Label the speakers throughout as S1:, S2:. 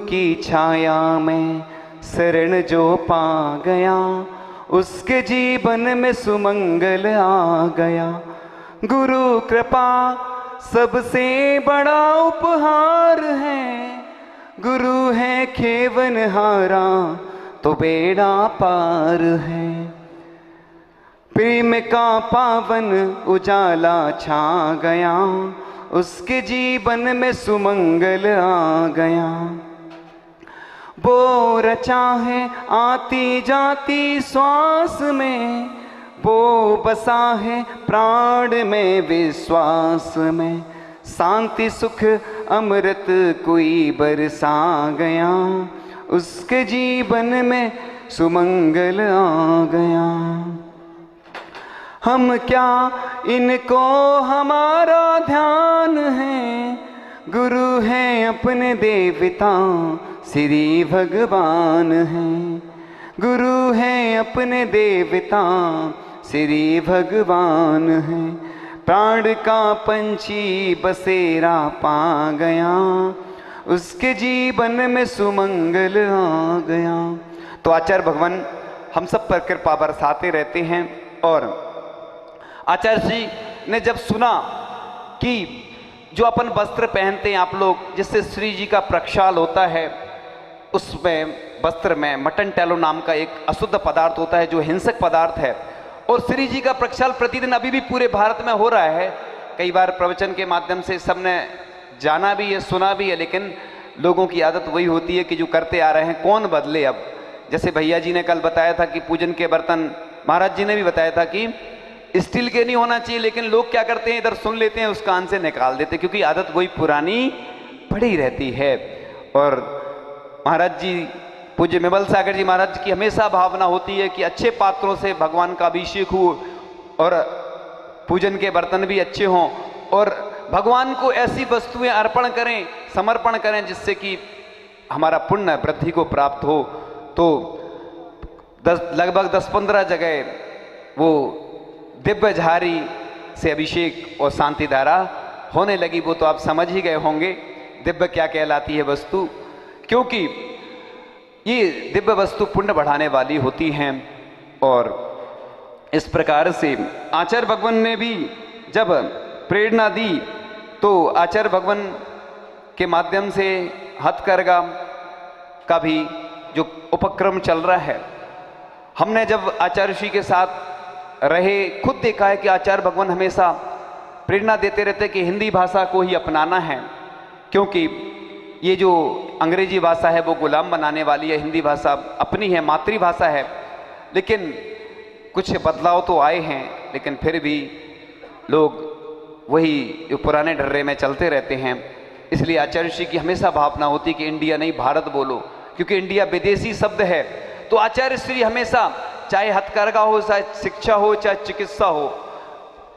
S1: की छाया में शरण जो पा गया, उसके जीवन में सुमंगल आ गया। गुरु कृपा सबसे बड़ा उपहार है, गुरु है खेवनहारा तो बेड़ा पार है। प्रेम का पावन उजाला छा गया, उसके जीवन में सुमंगल आ गया। वो रचा है आती जाती श्वास में, वो बसा है प्राण में विश्वास में। शांति सुख अमृत कोई बरसा गया, उसके जीवन में सुमंगल आ गया। हम क्या इनको हमारा ध्यान है, गुरु हैं अपने देवता श्री भगवान हैं। गुरु हैं अपने देवता श्री भगवान हैं। प्राण का पंछी बसेरा पा गया, उसके जीवन में सुमंगल आ गया। तो आचार्य भगवान हम सब पर कृपा बरसाते रहते हैं। और आचार्य जी ने जब सुना कि जो अपन वस्त्र पहनते हैं आप लोग, जिससे श्री जी का प्रक्षाल होता है, उसमें वस्त्र में मटन टैलो नाम का एक अशुद्ध पदार्थ होता है जो हिंसक पदार्थ है। और श्री जी का प्रक्षाल प्रतिदिन अभी भी पूरे भारत में हो रहा है। कई बार प्रवचन के माध्यम से सबने जाना भी है, सुना भी है, लेकिन लोगों की आदत वही होती है कि जो करते आ रहे हैं कौन बदले। अब जैसे भैया जी ने कल बताया था कि पूजन के बर्तन, महाराज जी ने भी बताया था कि स्टील के नहीं होना चाहिए, लेकिन लोग क्या करते हैं, इधर सुन लेते हैं, उस कान से निकाल देते हैं, क्योंकि आदत वही पुरानी पड़ी रहती है। और महाराज जी, पूज्य विमल सागर जी महाराज की हमेशा भावना होती है कि अच्छे पात्रों से भगवान का अभिषेक हो और पूजन के बर्तन भी अच्छे हों, और भगवान को ऐसी वस्तुएं अर्पण करें, समर्पण करें, जिससे कि हमारा पुण्य वृद्धि को प्राप्त हो। तो लगभग 10-15 जगह वो दिव्य झारी से अभिषेक और शांति धारा होने लगी। वो तो आप समझ ही गए होंगे दिव्य क्या कहलाती है वस्तु, क्योंकि ये दिव्य वस्तु पुण्य बढ़ाने वाली होती हैं। और इस प्रकार से आचार्य भगवान ने भी जब प्रेरणा दी, तो आचार्य भगवान के माध्यम से हथकरघा का भी जो उपक्रम चल रहा है, हमने जब आचार्य श्री के साथ रहे, खुद देखा है कि आचार्य भगवान हमेशा प्रेरणा देते रहते कि हिंदी भाषा को ही अपनाना है, क्योंकि ये जो अंग्रेजी भाषा है वो गुलाम बनाने वाली है, हिंदी भाषा अपनी है, मातृभाषा है। लेकिन कुछ बदलाव तो आए हैं, लेकिन फिर भी लोग वही जो पुराने ढर्रे में चलते रहते हैं। इसलिए आचार्य श्री की हमेशा भावना होती कि इंडिया नहीं भारत बोलो, क्योंकि इंडिया विदेशी शब्द है। तो आचार्य श्री हमेशा, चाहे हथकरघा हो, चाहे शिक्षा हो, चाहे चिकित्सा हो।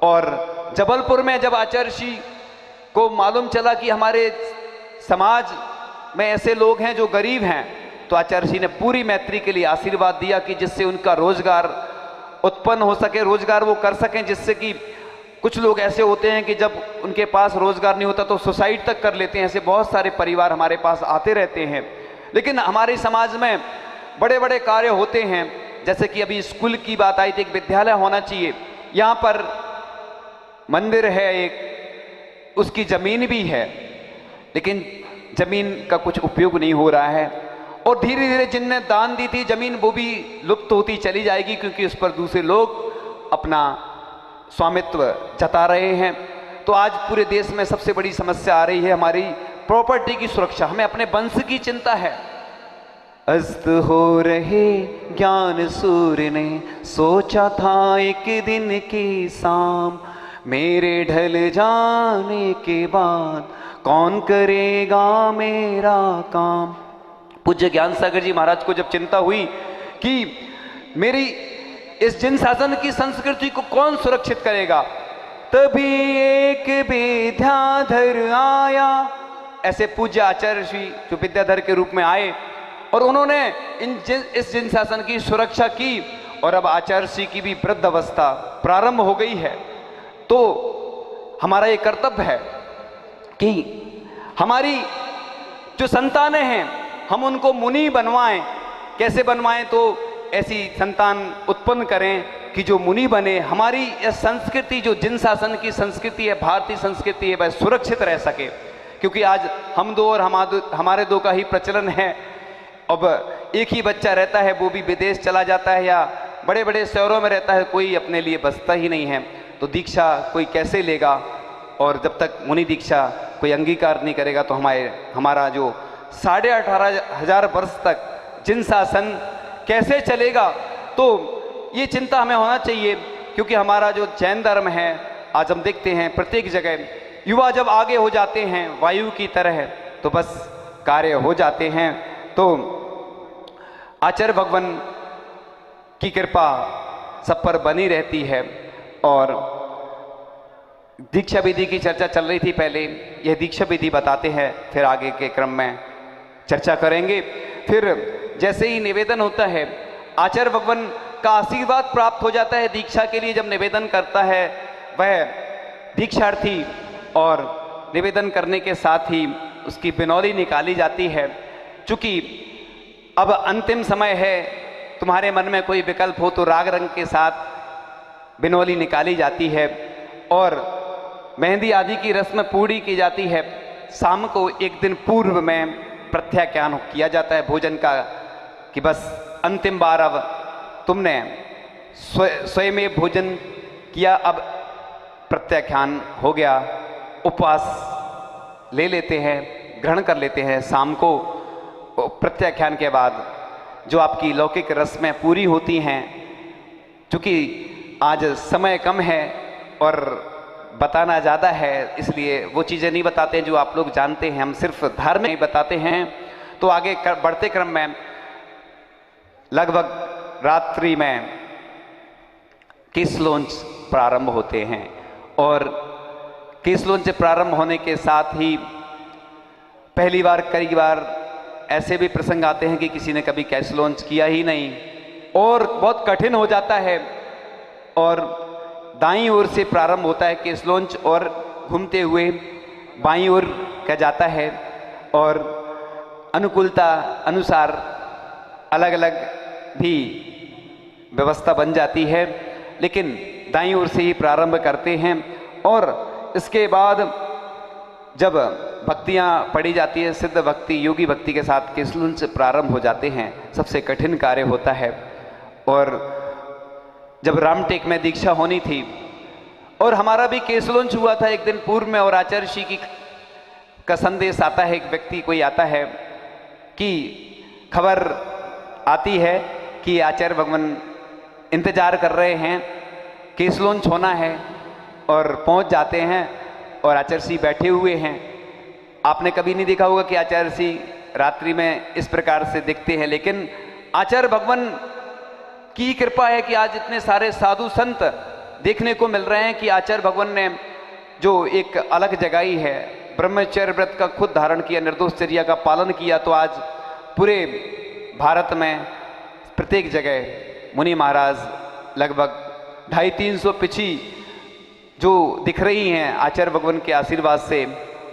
S1: और जबलपुर में जब आचार्य श्री को मालूम चला कि हमारे समाज में ऐसे लोग हैं जो गरीब हैं, तो आचार्य श्री ने पूरी मैत्री के लिए आशीर्वाद दिया कि जिससे उनका रोजगार उत्पन्न हो सके, रोजगार वो कर सकें। जिससे कि कुछ लोग ऐसे होते हैं कि जब उनके पास रोजगार नहीं होता तो सुसाइड तक कर लेते हैं। ऐसे बहुत सारे परिवार हमारे पास आते रहते हैं। लेकिन हमारे समाज में बड़े बड़े कार्य होते हैं, जैसे कि अभी स्कूल की बात आई थी, एक विद्यालय होना चाहिए। यहाँ पर मंदिर है एक, उसकी जमीन भी है, लेकिन जमीन का कुछ उपयोग नहीं हो रहा है। और धीरे धीरे जिनने दान दी थी जमीन, वो भी लुप्त होती चली जाएगी, क्योंकि उस पर दूसरे लोग अपना स्वामित्व जता रहे हैं। तो आज पूरे देश में सबसे बड़ी समस्या आ रही है हमारी प्रॉपर्टी की सुरक्षा। हमें अपने वंश की चिंता है। अस्त हो रहे ज्ञान सूर्य ने सोचा था एक दिन की शाम, मेरे ढल जाने के बाद कौन करेगा मेरा काम। पूज्य ज्ञान सागर जी महाराज को जब चिंता हुई कि मेरी इस जिन शासन की संस्कृति को कौन सुरक्षित करेगा, तभी एक विद्याधर आया। ऐसे पूज्य आचार्य श्री जो विद्याधर के रूप में आए और उन्होंने इस जिन शासन की सुरक्षा की। और अब आचार्य श्री की भी वृद्ध अवस्था प्रारंभ हो गई है। तो हमारा ये कर्तव्य है कि हमारी जो संतानें हैं हम उनको मुनि बनवाएं। कैसे बनवाएं? तो ऐसी संतान उत्पन्न करें कि जो मुनि बने, हमारी यह संस्कृति जो जिन शासन की संस्कृति है, भारतीय संस्कृति है, वह सुरक्षित रह सके। क्योंकि आज हम दो और हमारे दो का ही प्रचलन है। अब एक ही बच्चा रहता है, वो भी विदेश चला जाता है या बड़े बड़े शहरों में रहता है, कोई अपने लिए बचता ही नहीं है। तो दीक्षा कोई कैसे लेगा? और जब तक मुनि दीक्षा कोई अंगीकार नहीं करेगा तो हमारा जो 18,500 वर्ष तक जिन शासन कैसे चलेगा? तो ये चिंता हमें होना चाहिए। क्योंकि हमारा जो जैन धर्म है, आज हम देखते हैं प्रत्येक जगह युवा जब आगे हो जाते हैं वायु की तरह, तो बस कार्य हो जाते हैं। तो आचार्य भगवान की कृपा सब पर बनी रहती है। और दीक्षा विधि की चर्चा चल रही थी पहले, यह दीक्षा विधि बताते हैं, फिर आगे के क्रम में चर्चा करेंगे। फिर जैसे ही निवेदन होता है, आचार्य भगवान का आशीर्वाद प्राप्त हो जाता है दीक्षा के लिए। जब निवेदन करता है वह दीक्षार्थी, और निवेदन करने के साथ ही उसकी बिनौली निकाली जाती है। चूंकि अब अंतिम समय है, तुम्हारे मन में कोई विकल्प हो तो राग रंग के साथ बिनौली निकाली जाती है और मेहंदी आदि की रस्म पूरी की जाती है। शाम को एक दिन पूर्व में प्रत्याख्यान किया जाता है भोजन का, कि बस अंतिम बार अब तुमने स्वयं भोजन किया, अब प्रत्याख्यान हो गया। उपवास ले लेते हैं, ग्रहण कर लेते हैं। शाम को प्रत्याख्यान के बाद जो आपकी लौकिक रस्में पूरी होती हैं, चूँकि आज समय कम है और बताना ज़्यादा है, इसलिए वो चीज़ें नहीं बताते हैं जो आप लोग जानते हैं। हम सिर्फ धर्म नहीं बताते हैं। तो आगे बढ़ते क्रम में लगभग रात्रि में केसलोंच प्रारंभ होते हैं। और केसलोंच प्रारंभ होने के साथ ही पहली बार कई बार ऐसे भी प्रसंग आते हैं कि किसी ने कभी केसलोंच किया ही नहीं और बहुत कठिन हो जाता है। और दाईं ओर से प्रारंभ होता है केसलोंच और घूमते हुए बाईं ओर का जाता है। और अनुकूलता अनुसार अलग अलग भी व्यवस्था बन जाती है, लेकिन दाईं ओर से ही प्रारंभ करते हैं। और इसके बाद जब भक्तियाँ पढ़ी जाती है, सिद्ध भक्ति योगी भक्ति के साथ केसलोंच प्रारंभ हो जाते हैं। सबसे कठिन कार्य होता है। और जब रामटेक में दीक्षा होनी थी और हमारा भी केसलोंच हुआ था एक दिन पूर्व में, और आचार्य श्री की का संदेश आता है, एक व्यक्ति कोई आता है कि खबर आती है कि आचार्य भगवान इंतजार कर रहे हैं, केसलोंच होना है। और पहुंच जाते हैं और आचार्य श्री बैठे हुए हैं। आपने कभी नहीं देखा होगा कि आचार्य श्री रात्रि में इस प्रकार से दिखते हैं, लेकिन आचार्य भगवान की कृपा है कि आज इतने सारे साधु संत देखने को मिल रहे हैं कि आचार्य भगवान ने जो एक अलग जगाई है, ब्रह्मचर्य व्रत का खुद धारण किया, निर्दोषचर्या का पालन किया, तो आज पूरे भारत में प्रत्येक जगह मुनि महाराज लगभग 250-300 पिछी जो दिख रही हैं आचार्य भगवान के आशीर्वाद से,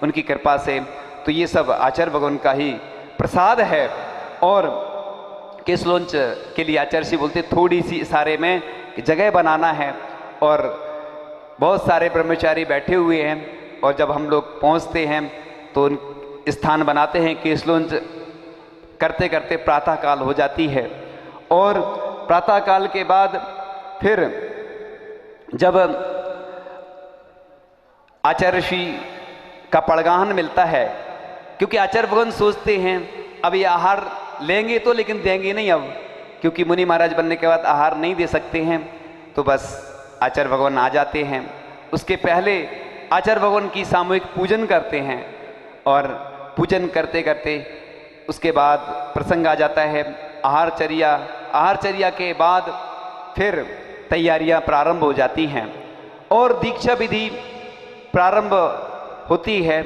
S1: उनकी कृपा से। तो ये सब आचार्य भगवान का ही प्रसाद है। और केसलोंच के लिए आचार्य श्री बोलते थोड़ी सी इशारे में जगह बनाना है, और बहुत सारे ब्रह्मचारी बैठे हुए हैं। और जब हम लोग पहुंचते हैं तो स्थान बनाते हैं। केसलोंच करते करते प्रातःकाल हो जाती है। और प्रातःकाल के बाद फिर जब आचार्य श्री का पड़गाहन मिलता है, क्योंकि आचार्य भगवान सोचते हैं अब ये आहार लेंगे तो, लेकिन देंगे नहीं अब, क्योंकि मुनि महाराज बनने के बाद आहार नहीं दे सकते हैं। तो बस आचार्य भगवान आ जाते हैं। उसके पहले आचार्य भगवान की सामूहिक पूजन करते हैं। और पूजन करते करते उसके बाद प्रसंग आ जाता है आहारचर्या। आहारचर्या के बाद फिर तैयारियां प्रारंभ हो जाती हैं और दीक्षा विधि प्रारंभ होती है।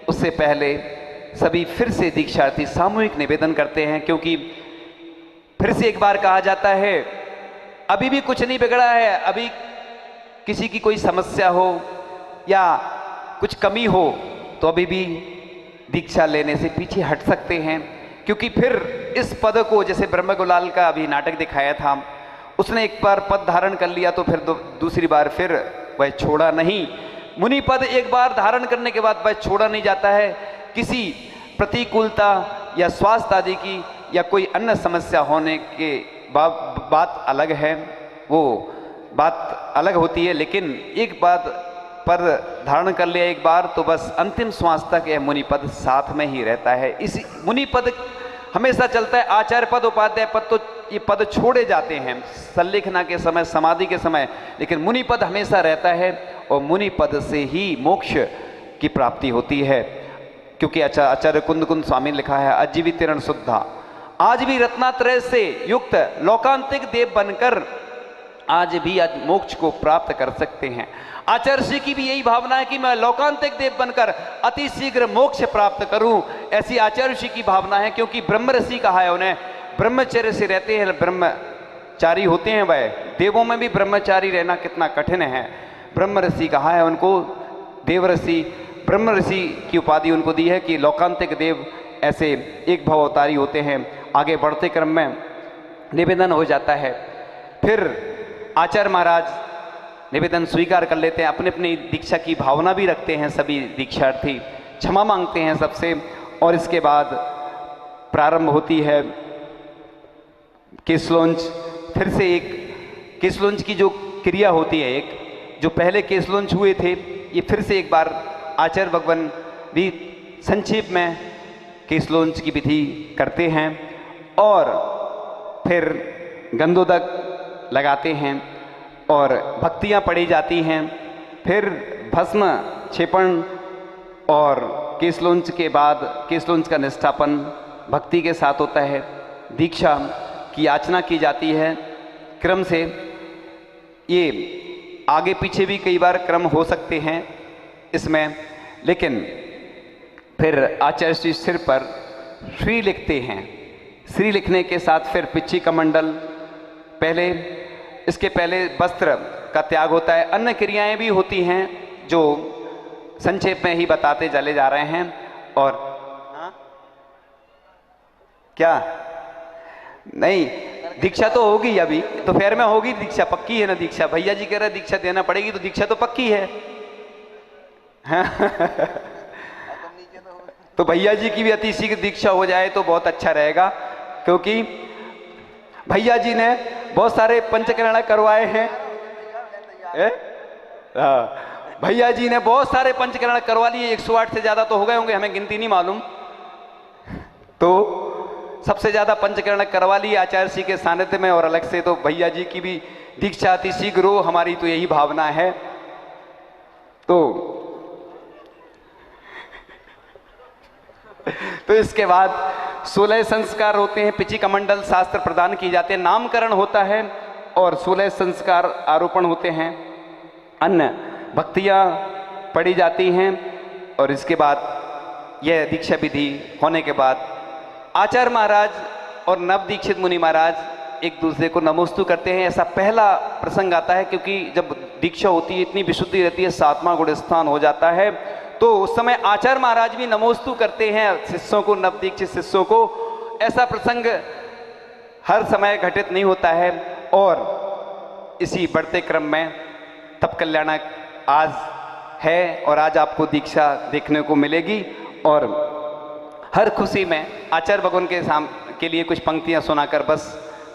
S1: उससे पहले सभी फिर से दीक्षार्थी सामूहिक निवेदन करते हैं, क्योंकि फिर से एक बार कहा जाता है अभी भी कुछ नहीं बिगड़ा है, अभी किसी की कोई समस्या हो या कुछ कमी हो तो अभी भी दीक्षा लेने से पीछे हट सकते हैं, क्योंकि फिर इस पद को, जैसे ब्रह्म गुलाल का अभी नाटक दिखाया था, उसने एक बार पद धारण कर लिया तो फिर दूसरी बार फिर वह छोड़ा नहीं। मुनि पद एक बार धारण करने के बाद वह छोड़ा नहीं जाता है। किसी प्रतिकूलता या स्वास्थ्य आदि की या कोई अन्य समस्या होने के बात अलग है, वो बात अलग होती है, लेकिन एक बात पद धारण कर लिया एक बार तो बस अंतिम श्वास तक यह मुनि पद साथ में ही रहता है। इसी मुनि पद हमेशा चलता है। आचार्य पद, उपाध्याय पद तो ये पद छोड़े जाते हैं संलेखना के समय, समाधि के समय, लेकिन मुनि पद हमेशा रहता है और मुनि पद से ही मोक्ष की प्राप्ति होती है। क्योंकि आचार्य कुंद कुंद स्वामी ने लिखा है, अजीवितरण शुद्धा, आज भी रत्नात्रय से युक्त लोकांतिक देव बनकर आज भी आज मोक्ष को प्राप्त कर सकते हैं। आचार्य ऋषि की भी यही भावना है कि मैं लोकांतिक देव बनकर अति शीघ्र मोक्ष प्राप्त करूं, ऐसी आचार्य ऋषि की भावना है। क्योंकि ब्रह्म ऋषि कहा है उन्हें, ब्रह्मचर्य से रहते हैं, ब्रह्मचारी होते हैं वह। देवों में भी ब्रह्मचारी रहना कितना कठिन है। ब्रह्म ऋषि कहा है उनको, देव ऋषि, ब्रह्म ऋषि की उपाधि उनको दी है कि लोकांतिक देव ऐसे एक भव अवतारी होते हैं। आगे बढ़ते क्रम में निवेदन हो जाता है। फिर आचार्य महाराज निवेदन स्वीकार कर लेते हैं, अपनी अपनी दीक्षा की भावना भी रखते हैं सभी दीक्षार्थी, क्षमा मांगते हैं सबसे, और इसके बाद प्रारंभ होती है केशलोंच। फिर से एक केशलोंच की जो क्रिया होती है, एक जो पहले केशलोंच हुए थे, ये फिर से एक बार आचार्य भगवान भी संक्षेप में केशलोंच की विधि करते हैं और फिर गंधोदक लगाते हैं और भक्तियाँ पढ़ी जाती हैं। फिर भस्म क्षेपण और केशलोंच के बाद केशलोंच का निष्ठापन भक्ति के साथ होता है। दीक्षा की याचना की जाती है क्रम से। ये आगे पीछे भी कई बार क्रम हो सकते हैं इसमें, लेकिन फिर आचार्य श्री सिर पर श्री लिखते हैं। श्री लिखने के साथ फिर पिच्छी कमंडल, पहले इसके पहले वस्त्र का त्याग होता है। अन्य क्रियाएं भी होती हैं जो संक्षेप में ही बताते चले जा रहे हैं। और क्या नहीं, दीक्षा तो होगी अभी, तो फिर में होगी दीक्षा, पक्की है ना दीक्षा। भैया जी कह रहे दीक्षा देना पड़ेगी, तो दीक्षा तो पक्की है। तो भैया जी की भी अति शीघ्र दीक्षा हो जाए तो बहुत अच्छा रहेगा, क्योंकि भैया जी ने बहुत सारे पंचकरण करवाए हैं। भैया जी ने बहुत सारे पंचकरण करवा लिए, 108 से ज्यादा तो हो गए होंगे, हमें गिनती नहीं मालूम। तो सबसे ज्यादा पंचकरण करवा लिए आचार्य जी के सानिध्य में, और अलग से तो भैया जी की भी दीक्षा अति शीघ्र हो, हमारी तो यही भावना है। तो इसके बाद 16 संस्कार होते हैं, पिची कमंडल शास्त्र प्रदान की जाते हैं, नामकरण होता है और 16 संस्कार आरोपण होते हैं, अन्य भक्तियाँ पढ़ी जाती हैं। और इसके बाद यह दीक्षा विधि होने के बाद आचार्य महाराज और नव दीक्षित मुनि महाराज एक दूसरे को नमोस्तु करते हैं। ऐसा पहला प्रसंग आता है, क्योंकि जब दीक्षा होती है इतनी विशुद्धि रहती है, 7वां गुण स्थान हो जाता है, तो उस समय आचार्य महाराज भी नमोस्तु करते हैं शिष्यों को, नवदीक्षित शिष्यों को। ऐसा प्रसंग हर समय घटित नहीं होता है। और इसी बढ़ते क्रम में तप कल्याणक आज है और आज आपको दीक्षा देखने को मिलेगी। और हर खुशी में आचार्य भगवान के लिए कुछ पंक्तियां सुनाकर बस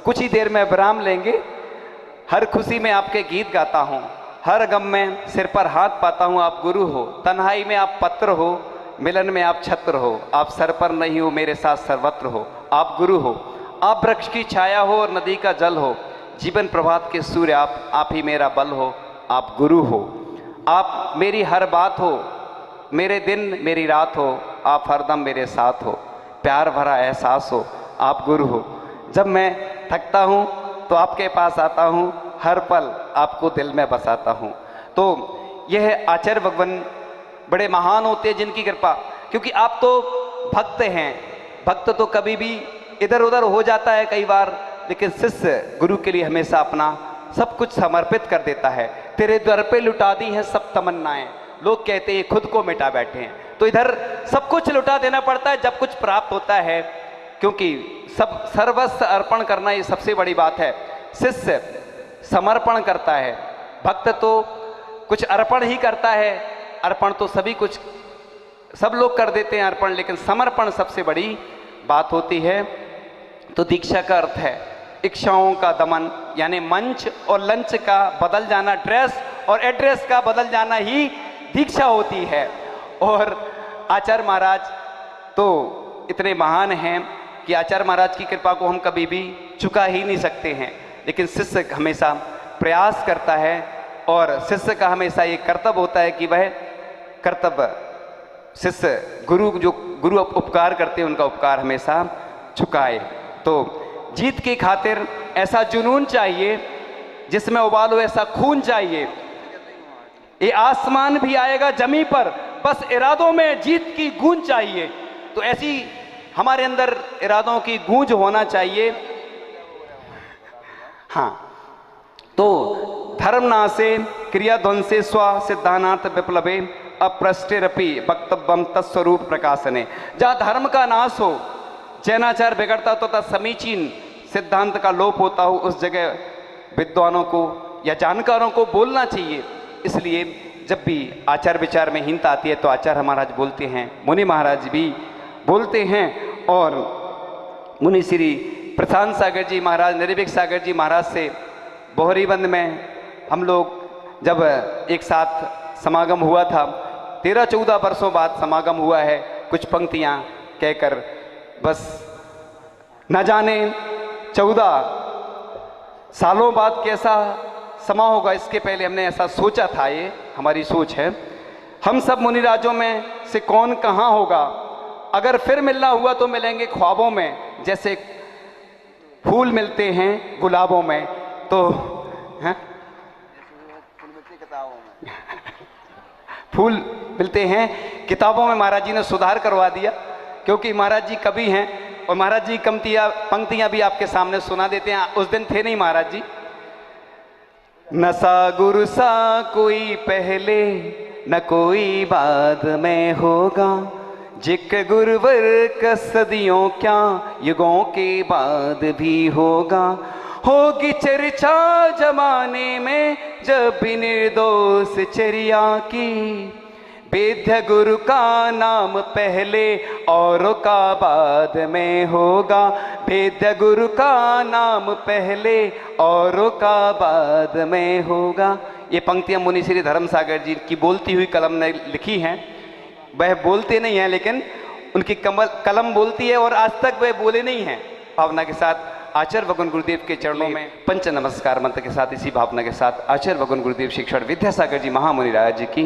S1: कुछ ही देर में विराम लेंगे। हर खुशी में आपके गीत गाता हूँ, हर गम में सिर पर हाथ पाता हूँ, आप गुरु हो, तन्हाई में आप पत्र हो, मिलन में आप छत्र हो, आप सर पर नहीं हो मेरे साथ सर्वत्र हो, आप गुरु हो, आप वृक्ष की छाया हो और नदी का जल हो, जीवन प्रभात के सूर्य आप ही मेरा बल हो, आप गुरु हो, आप मेरी हर बात हो, मेरे दिन मेरी रात हो, आप हरदम मेरे साथ हो, प्यार भरा एहसास हो, आप गुरु हो, जब मैं थकता हूँ तो आपके पास आता हूँ, हर पल आपको दिल में बसाता हूँ। तो यह आचार्य भगवान बड़े महान होते हैं जिनकी कृपा, क्योंकि आप तो भक्त हैं। भक्त तो कभी भी इधर उधर हो जाता है कई बार, लेकिन शिष्य गुरु के लिए हमेशा अपना सब कुछ समर्पित कर देता है। तेरे द्वार पे लुटा दी हैं सब तमन्नाएं, लोग कहते हैं खुद को मिटा बैठे हैं। तो इधर सब कुछ लुटा देना पड़ता है जब कुछ प्राप्त होता है, क्योंकि सब सर्वस्व अर्पण करना ये सबसे बड़ी बात है। शिष्य समर्पण करता है, भक्त तो कुछ अर्पण ही करता है। अर्पण तो सभी कुछ सब लोग कर देते हैं अर्पण, लेकिन समर्पण सबसे बड़ी बात होती है। तो दीक्षा का अर्थ है इच्छाओं का दमन, यानी मंच और लंच का बदल जाना, ड्रेस और एड्रेस का बदल जाना ही दीक्षा होती है। और आचार्य महाराज तो इतने महान हैं कि आचार्य महाराज की कृपा को हम कभी भी चुका ही नहीं सकते हैं। लेकिन शिष्य हमेशा प्रयास करता है और शिष्य का हमेशा ये कर्तव्य होता है कि वह कर्तव्य शिष्य जो गुरु उपकार करते हैं उनका उपकार हमेशा चुकाए। तो जीत की खातिर ऐसा जुनून चाहिए जिसमें उबाल हो, ऐसा खून चाहिए। ये आसमान भी आएगा जमी पर, बस इरादों में जीत की गूंज चाहिए। तो ऐसी हमारे अंदर इरादों की गूंज होना चाहिए। हाँ, तो धर्म नासे क्रिया ध्वंसे स्व सिद्धानार्थ विप्लवे अप्रष्टेरपि वक्तव्यम तत्स्वरूप प्रकाशने। जहाँ धर्म का नाश हो, जैनाचार बिगड़ता तो समीचीन सिद्धांत का लोप होता हो, उस जगह विद्वानों को या जानकारों को बोलना चाहिए। इसलिए जब भी आचार विचार में हीनता आती है तो आचार्य महाराज बोलते हैं, मुनि महाराज भी बोलते हैं। और मुनि श्री प्रशांत सागर जी महाराज, निर्भीक सागर जी महाराज से बोहरीबंद में हम लोग जब एक साथ समागम हुआ था, 13-14 वर्षों बाद समागम हुआ है, कुछ पंक्तियाँ कहकर बस न जाने 14 सालों बाद कैसा समा होगा, इसके पहले हमने ऐसा सोचा था। ये हमारी सोच है। हम सब मुनिराजों में से कौन कहाँ होगा, अगर फिर मिलना हुआ तो मिलेंगे ख्वाबों में, जैसे फूल मिलते हैं गुलाबों में। तो हैं फूल मिलते हैं किताबों में। महाराज जी ने सुधार करवा दिया, क्योंकि महाराज जी कवि हैं और महाराज जी पंक्तियां भी आपके सामने सुना देते हैं। उस दिन थे नहीं महाराज जी। न सा गुरु सा कोई पहले, न कोई बाद में होगा, जिक गुरुवर का सदियों क्या युगों के बाद भी होगा। होगी चर्चा जमाने में जब भी निर्दोष चर्या की, वेद्य गुरु का नाम पहले औरों का बाद में होगा। वेद्य गुरु का नाम पहले औरों का बाद में होगा। ये पंक्तियां मुनि श्री धर्म सागर जी की बोलती हुई कलम ने लिखी हैं। वह बोलते नहीं हैं, लेकिन उनकी कलम बोलती है, और आज तक वह बोले नहीं हैं। भावना के साथ आचार्य भगवान गुरुदेव के चरणों में पंच नमस्कार मंत्र के साथ, इसी भावना के साथ आचार्य भगवान गुरुदेव शिक्षण विद्यासागर जी महामुनि राज जी की